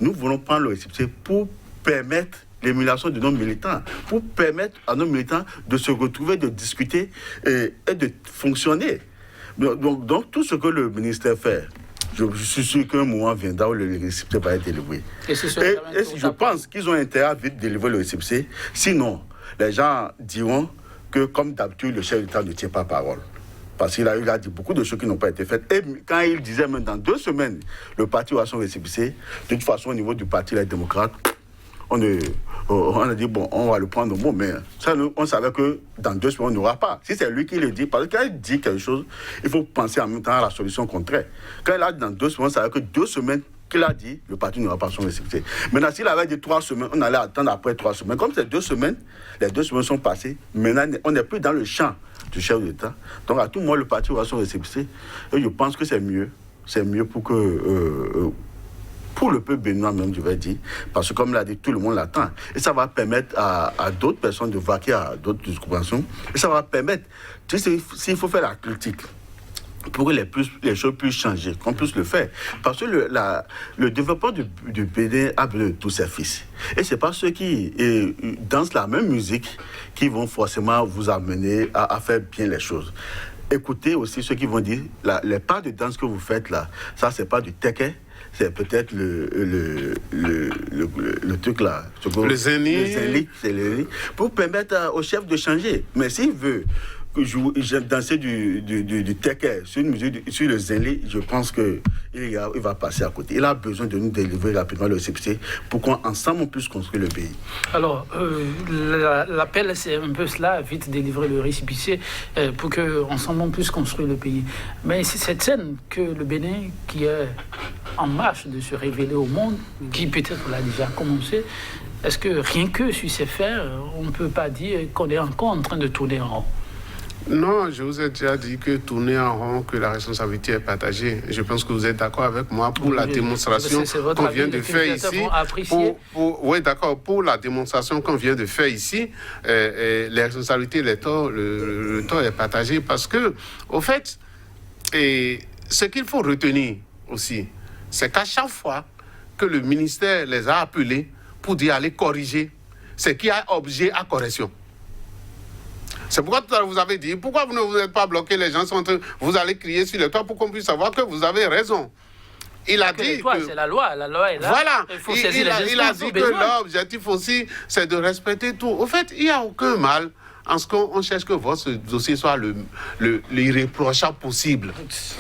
Speaker 2: nous voulons prendre le récépissé pour permettre l'émulation de nos militants, pour permettre à nos militants de se retrouver, de discuter et de fonctionner. Donc tout ce que le ministère fait, je suis sûr qu'un moment viendra où le récépissé va être délivré. Et je pense qu'ils ont intérêt à vite délivrer le récépissé. Sinon, les gens diront que, comme d'habitude, le chef d'État ne tient pas parole. Parce qu'il a dit beaucoup de choses qui n'ont pas été faites. Et quand il disait même dans 2 semaines, le parti aura son récépissé, de toute façon, au niveau du parti Les Démocrates, on a dit, bon, on va le prendre au mot, mais ça, on savait que dans 2 semaines, on n'aura pas. Si c'est lui qui le dit, parce que quand il dit quelque chose, il faut penser en même temps à la solution contraire. Quand il a dit dans 2 semaines, on savait que 2 semaines, qu'il a dit, le parti n'aura pas son récépissé. Maintenant, s'il avait dit 3 semaines, on allait attendre après 3 semaines. Comme ces 2 semaines, les 2 semaines sont passées, maintenant, on n'est plus dans le champ du chef d'État. Donc, à tout moment, le parti aura son récépissé. Et je pense que c'est mieux. C'est mieux pour que... pour le peuple béninois même, je vais dire, parce que comme l'a dit, tout le monde l'attend. Et ça va permettre à d'autres personnes de vaquer à d'autres discourations. Et ça va permettre, tu sais, s'il faut faire la critique, pour que les choses puissent changer, qu'on puisse le faire. Parce que le développement du Bénin a besoin de tous ses fils. Et ce n'est pas ceux qui dansent la même musique qui vont forcément vous amener à faire bien les choses. Écoutez aussi ceux qui vont dire, les pas de danse que vous faites là, ça c'est pas du teke, c'est peut-être le truc là.
Speaker 3: Le zénith.
Speaker 2: C'est le zénith. Pour permettre au chef de changer. Mais s'il veut que j'aime danser du teke sur une musique, sur le zénith, je pense qu'il va passer à côté. Il a besoin de nous délivrer rapidement le récépissé pour qu'ensemble on puisse construire le pays.
Speaker 1: Alors, l'appel c'est un peu cela, vite délivrer le récépissé pour qu'ensemble on puisse construire le pays. Mais c'est cette scène que le Bénin, qui est en marche de se révéler au monde, qui peut-être l'a déjà commencé, est-ce que rien que sur ces faits, on ne peut pas dire qu'on est encore en train de tourner en rond?
Speaker 3: Non, je vous ai déjà dit que tourner en rond, que la responsabilité est partagée. Je pense que vous êtes d'accord avec moi pour la démonstration qu'on vient de faire ici. Oui, d'accord. Pour la démonstration qu'on vient de faire ici, les responsabilités, le tort est partagé parce que, au fait, ce qu'il faut retenir aussi, c'est qu'à chaque fois que le ministère les a appelés pour dire aller corriger, c'est qu'il y a objet à correction. C'est pourquoi tout à l'heure vous avez dit, pourquoi vous ne vous êtes pas bloqué, les gens sont vous allez crier sur le toit pour qu'on puisse savoir que vous avez raison. Il a dit que...
Speaker 1: C'est la loi est là.
Speaker 3: Voilà, il a dit que l'objectif aussi, c'est de respecter tout. Au fait, il n'y a aucun mal en ce qu'on cherche que votre dossier soit l'irréprochable possible.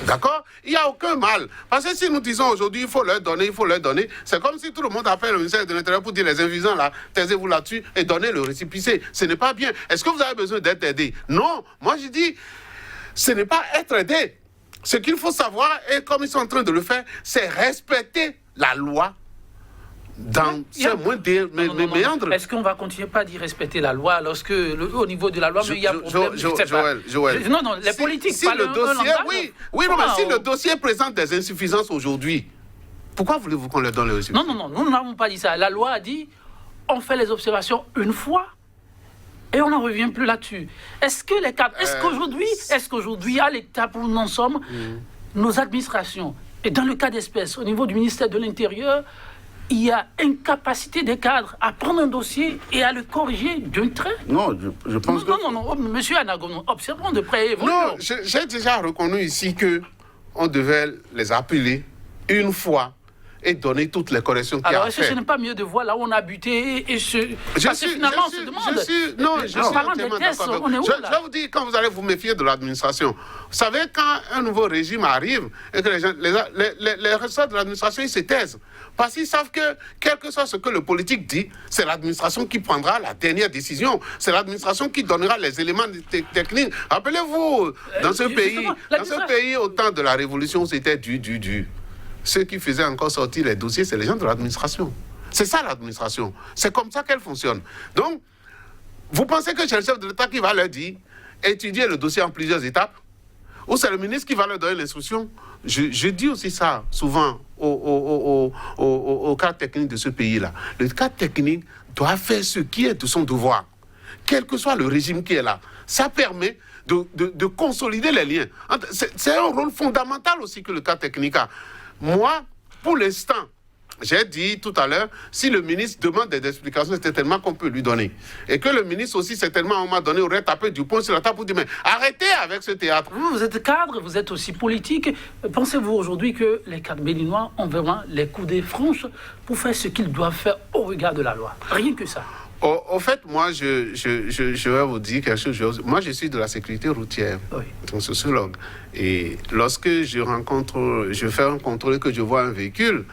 Speaker 3: D'accord? Il n'y a aucun mal. Parce que si nous disons aujourd'hui, il faut leur donner, c'est comme si tout le monde appelle le ministère de l'Intérieur pour dire les invisants là, taisez-vous là-dessus et donnez le récépissé. Ce n'est pas bien. Est-ce que vous avez besoin d'être aidé? Non. Moi, je dis, ce n'est pas être aidé. Ce qu'il faut savoir, et comme ils sont en train de le faire, c'est respecter la loi dans ce moins méandre.
Speaker 1: Est-ce qu'on va continuer pas d'y respecter la loi lorsque, au niveau de la loi, mais il y a problème?
Speaker 3: Joël.
Speaker 1: Non, les politiques,
Speaker 3: si le dossier, mais si le dossier présente des insuffisances aujourd'hui, pourquoi voulez-vous qu'on leur donne le résultat?
Speaker 1: Non, nous n'avons pas dit ça. La loi a dit, on fait les observations une fois, et on n'en revient plus là-dessus. Est-ce qu'aujourd'hui, à l'étape où nous en sommes, nos administrations, et dans le cas d'espèce, au niveau du ministère de l'Intérieur, il y a incapacité des cadres à prendre un dossier et à le corriger d'un trait?
Speaker 2: Non, je pense que...
Speaker 1: Non, monsieur Anago, observons de près.
Speaker 3: Non, j'ai déjà reconnu ici qu'on devait les appeler une fois et donner toutes les corrections qu'il y a à faire.
Speaker 1: Alors, est-ce que ce n'est pas mieux de voir là où on a buté et parce que finalement, on se demande...
Speaker 3: Je suis entièrement d'accord. Je vais vous dire, quand vous allez vous méfier de l'administration, vous savez, quand un nouveau régime arrive et que les ressorts de l'administration, ils se taisent. Parce qu'ils savent que, quel que soit ce que le politique dit, c'est l'administration qui prendra la dernière décision. C'est l'administration qui donnera les éléments techniques. Rappelez-vous, dans ce pays, au temps de la Révolution, c'était du. Ceux qui faisaient encore sortir les dossiers, c'est les gens de l'administration. C'est ça l'administration. C'est comme ça qu'elle fonctionne. Donc, vous pensez que c'est le chef de l'État qui va leur dire étudier le dossier en plusieurs étapes? Ou c'est le ministre qui va leur donner l'instruction? Je dis aussi ça souvent au cadre technique de ce pays-là. Le cadre technique doit faire ce qui est de son devoir, quel que soit le régime qui est là. Ça permet de consolider les liens. C'est un rôle fondamental aussi que le cadre technique a. Moi, pour l'instant, j'ai dit tout à l'heure, si le ministre demande des explications, c'est certainement qu'on peut lui donner. Et que le ministre aussi, certainement, à un moment donné, aurait tapé du poing sur la table pour dire, mais arrêtez avec ce théâtre.
Speaker 1: Vous êtes cadre, vous êtes aussi politique. Pensez-vous aujourd'hui que les cadres béninois ont vraiment les coudées franches pour faire ce qu'ils doivent faire au regard de la loi? Rien que ça.
Speaker 3: Au fait, moi, je vais vous dire quelque chose. Moi, je suis de la sécurité routière, un sociologue. Et lorsque je fais un contrôle et que je vois un véhicule,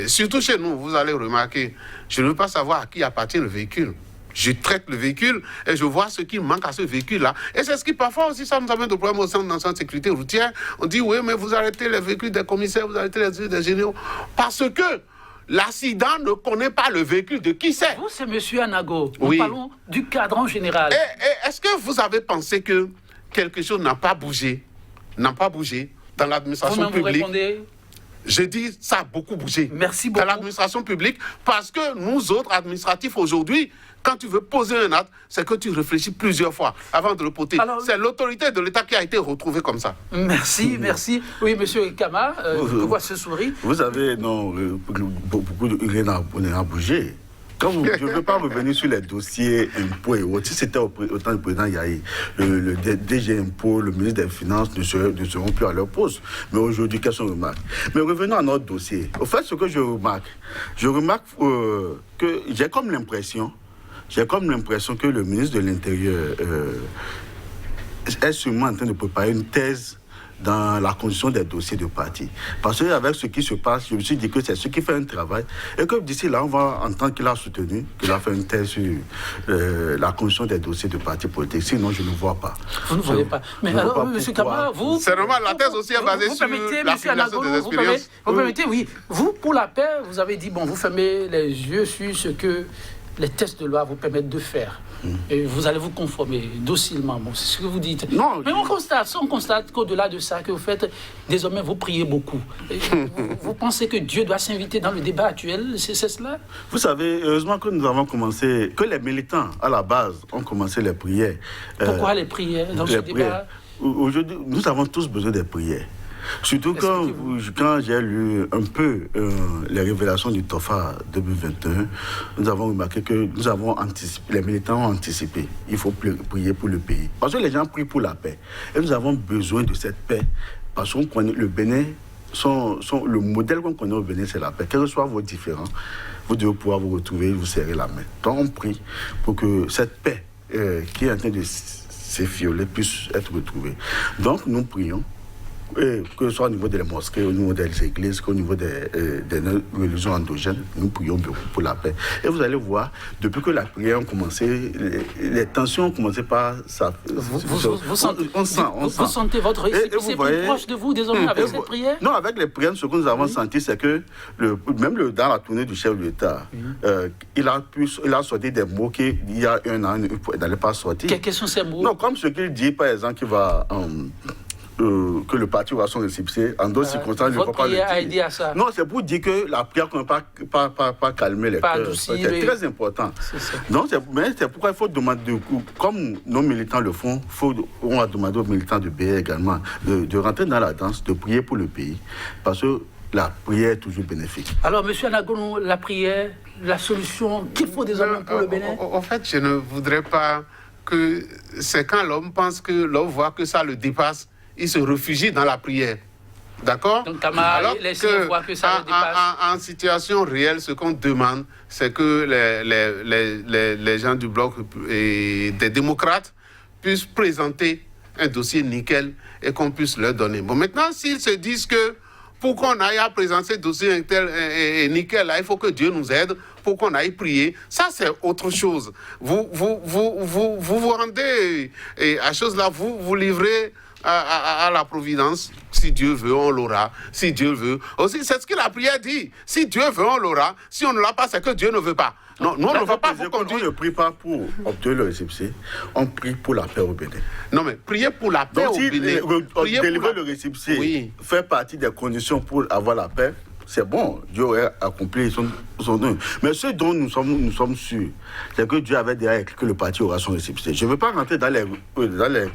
Speaker 3: surtout chez nous, vous allez remarquer, je ne veux pas savoir à qui appartient le véhicule. Je traite le véhicule et je vois ce qui manque à ce véhicule-là. Et c'est ce qui, parfois aussi, ça nous amène de problèmes au sein de notre sécurité routière. On dit, oui, mais vous arrêtez les véhicules des commissaires, vous arrêtez les véhicules des généraux. Parce que l'accident ne connaît pas le véhicule de qui c'est.
Speaker 1: Vous, c'est M. Anago. Nous parlons du cadre en général.
Speaker 3: Et est-ce que vous avez pensé que quelque chose n'a pas bougé dans l'administration publique?
Speaker 1: Vous répondez?
Speaker 3: Je dis, ça a beaucoup bougé.
Speaker 1: Merci beaucoup.
Speaker 3: Dans l'administration publique, parce que nous autres administratifs aujourd'hui, quand tu veux poser un acte, c'est que tu réfléchis plusieurs fois avant de le poser. C'est l'autorité de l'État qui a été retrouvée comme ça.
Speaker 1: Merci. Oui, monsieur Kama, je vois ce sourire.
Speaker 2: Vous savez, beaucoup de rien n'a bougé. Je ne veux pas revenir sur les dossiers impôts et autres. Si c'était au temps du président Yahi, le DG Impôts, le ministre des Finances ne seront plus à leur poste. Mais aujourd'hui, quelles sont les remarques? Mais revenons à notre dossier. Au fait, ce que je remarque que j'ai comme l'impression que le ministre de l'Intérieur est sûrement en train de préparer une thèse dans la condition des dossiers de parti. Parce qu'avec ce qui se passe, je me suis dit que c'est ce qui fait un travail. Et que d'ici là, on va entendre qu'il a soutenu, qu'il a fait une thèse sur la condition des dossiers de parti politique. Sinon, je ne vois pas.
Speaker 1: Vous ne voyez pas. Mais alors, M. Kama, vous...
Speaker 3: C'est normal, la thèse aussi est basée sur l'accumulation des expériences.
Speaker 1: Vous permettez, oui. Vous, pour la paix, vous avez dit, bon, vous fermez les yeux sur ce que les textes de loi vous permettent de faire. Et vous allez vous conformer docilement. Bon, c'est ce que vous dites.
Speaker 2: Non,
Speaker 1: mais on constate qu'au-delà de ça, que vous faites, désormais, vous priez beaucoup. Vous pensez que Dieu doit s'inviter dans le débat actuel? C'est cela?
Speaker 2: Vous savez, heureusement que nous avons commencé, que les militants, à la base, ont commencé les prières.
Speaker 1: Pourquoi les prières dans ce débat?
Speaker 2: Aujourd'hui, nous avons tous besoin des prières. Surtout quand j'ai lu un peu les révélations du TOFA 2021, nous avons remarqué que nous avons anticipé, les militants ont anticipé. Il faut prier pour le pays. Parce que les gens prient pour la paix. Et nous avons besoin de cette paix. Parce qu'on connaît le Bénin, le modèle qu'on connaît au Bénin, c'est la paix. Quels que soient vos différends, vous devez pouvoir vous retrouver et vous serrer la main. Donc on prie pour que cette paix qui est en train de s'effioler puisse être retrouvé. Donc, nous prions, que ce soit au niveau des mosquées, au niveau des églises, qu'au niveau des religions endogènes, nous prions beaucoup pour la paix. Et vous allez voir, depuis que la prière a commencé, les tensions ont commencé par ça.
Speaker 1: Vous sentez votre récépissé plus proche de vous désormais avec cette prière?
Speaker 2: Non, avec les prières, ce que nous avons senti, c'est que dans la tournée du chef de l'État, il a sorti des mots qu'il y a un an, il n'allait pas sortir.
Speaker 1: Quels sont ces mots?
Speaker 2: Non, comme ce qu'il dit, par exemple, qu'il va... que le parti aura son récipicé en d'autres circonstances, je ne peux pas le dire.
Speaker 1: A aidé à ça.
Speaker 2: Non, c'est pour dire que la prière ne peut pas calmer les cœurs. C'est très important. Donc, c'est pourquoi il faut demander, comme nos militants le font, on va demander aux militants de BR également de rentrer dans la danse, de prier pour le pays, parce que la prière est toujours bénéfique.
Speaker 1: Alors, M. Anagono, la prière, la solution qu'il faut désormais pour le Bénin?
Speaker 3: En fait, je ne voudrais pas que c'est quand l'homme pense que l'homme voit que ça le dépasse, il se réfugie dans la prière. D'accord?
Speaker 1: Donc, alors voit que ça le dépasse.
Speaker 3: En situation réelle, ce qu'on demande, c'est que les gens du bloc et des démocrates puissent présenter un dossier nickel et qu'on puisse leur donner. Bon, maintenant, s'ils se disent que pour qu'on aille à présenter ce dossier nickel, là, il faut que Dieu nous aide pour qu'on aille prier. Ça, c'est autre chose. Vous rendez à chose là, vous livrez à la providence. Si Dieu veut, on l'aura. Si Dieu veut. Aussi, c'est ce que la prière dit. Si Dieu veut, on l'aura. Si on ne l'a pas, c'est que Dieu ne veut pas. Non, nous, on ne va pas vous conduire.
Speaker 2: On ne prie pas pour obtenir le récipicé, on prie pour la paix au Bénin.
Speaker 3: Non, mais prier pour la paix au Bénin.
Speaker 2: Délivrer le récipicé, faire partie des conditions pour avoir la paix, c'est bon, Dieu aurait accompli son don. Mais ce dont nous sommes sûrs, c'est que Dieu avait déjà écrit que le parti aura son récipicé. Je ne veux pas rentrer dans les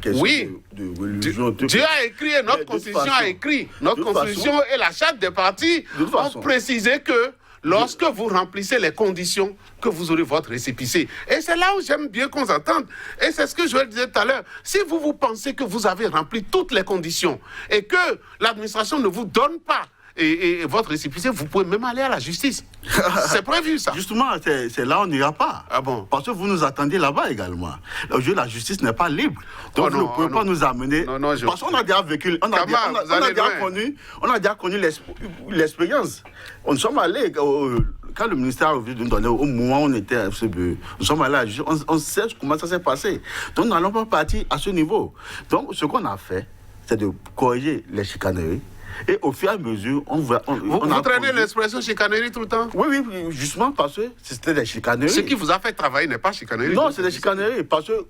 Speaker 2: questions de religion.
Speaker 3: Dieu a écrit, notre constitution a écrit. Notre constitution et la charte des partis ont précisé que lorsque vous remplissez les conditions, que vous aurez votre récipicé. Et c'est là où j'aime bien qu'on s'entende. Et c'est ce que je disais tout à l'heure. Si vous pensez que vous avez rempli toutes les conditions et que l'administration ne vous donne pas et votre récipicé, vous pouvez même aller à la justice. C'est prévu, ça.
Speaker 2: Justement, c'est là où on n'ira pas.
Speaker 3: Ah bon?
Speaker 2: Parce que vous nous attendez là-bas également. Aujourd'hui, la justice n'est pas libre. Donc, vous ne pouvez pas nous amener. Parce qu'on a déjà vécu, on a déjà connu l'expérience. On sommes allés, quand le ministère a voulu nous donner, au moment où on était à FCBE, nous sommes allés à la justice, on sait comment ça s'est passé. Donc, nous n'allons pas partir à ce niveau. Donc, ce qu'on a fait, c'est de corriger les chicaneries. Et au fur et à mesure, vous
Speaker 3: traînez l'expression chicanerie tout le temps?
Speaker 2: Oui, justement parce que c'était des chicaneries.
Speaker 3: Ce qui vous a fait travailler n'est pas chicanerie.
Speaker 2: Non, c'est des chicaneries parce que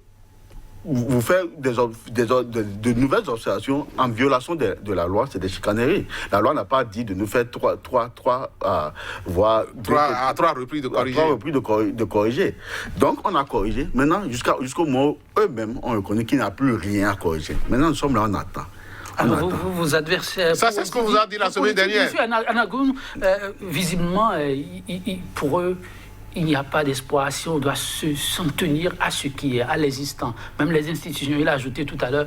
Speaker 2: vous faites de nouvelles observations en violation de la loi, c'est des chicaneries. La loi n'a pas dit de nous faire trois reprises de corriger. Donc on a corrigé. Maintenant, jusqu'au moment où eux-mêmes ont reconnu qu'il n'y a plus rien à corriger. Maintenant, nous sommes là, on attend.
Speaker 1: Alors, vos adversaires...
Speaker 3: Ça, c'est ce qu'on vous a dit la semaine dernière.
Speaker 1: Monsieur Anagono, visiblement, pour eux, il n'y a pas d'espoir si on doit s'en tenir à ce qui est, à l'existant. Même les institutions, il a ajouté tout à l'heure,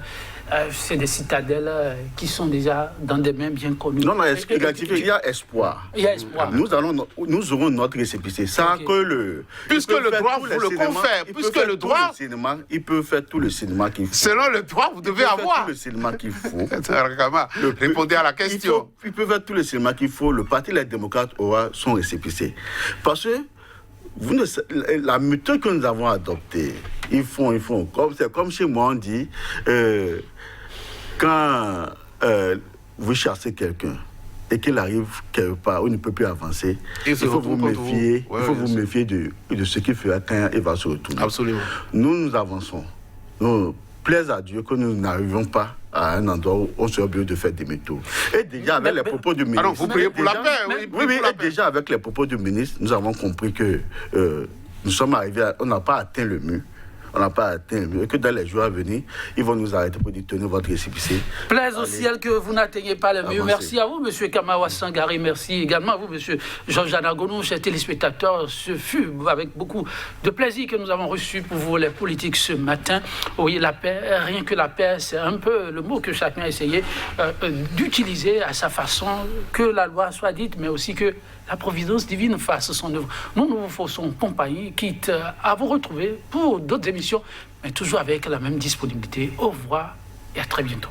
Speaker 1: c'est des citadelles qui sont déjà dans des mains bien connues.
Speaker 2: Non, il y a espoir.
Speaker 1: Il y a espoir.
Speaker 2: Nous aurons notre récépissé. Ça,
Speaker 3: puisque le droit vous le confère, puisque le droit...
Speaker 2: Il peut faire tout le cinéma qu'il faut.
Speaker 3: Selon le droit, vous devez avoir.
Speaker 2: Tout le cinéma qu'il faut.
Speaker 3: Répondez à la question.
Speaker 2: Il peut faire tout le cinéma qu'il faut. Le Parti Les Démocrates aura son récépissé. Parce que la méthode que nous avons adoptée, ils font. C'est comme chez moi, on dit, quand vous chassez quelqu'un et qu'il arrive quelque part où il ne peut plus avancer, il faut vous méfier de ce qu'il fera quand il va se retourner.
Speaker 3: Absolument.
Speaker 2: Nous avançons. Nous plaise à Dieu que nous n'arrivons pas à un endroit où on serait obligé de faire des métaux. Et déjà, avec les propos du ministre...
Speaker 3: Alors, vous priez pour la paix,
Speaker 2: oui, déjà, avec les propos du ministre, nous avons compris que nous sommes arrivés, on n'a pas atteint le mur. Et que dans les jours à venir, ils vont nous arrêter pour dire tenez votre récépissé.
Speaker 1: Plaise au ciel que vous n'atteignez pas le mur. Merci à vous, M. Kamawa Sangari. Merci également à vous, M. Georges Anagono, chers téléspectateurs. Ce fut avec beaucoup de plaisir que nous avons reçu pour vous les politiques ce matin. Oui, la paix, rien que la paix, c'est un peu le mot que chacun a essayé d'utiliser à sa façon, que la loi soit dite, mais aussi que la providence divine fasse son œuvre. Nous vous faisons compagnie, quitte à vous retrouver pour d'autres émissions propositions, mais toujours avec la même disponibilité. Au revoir et à très bientôt.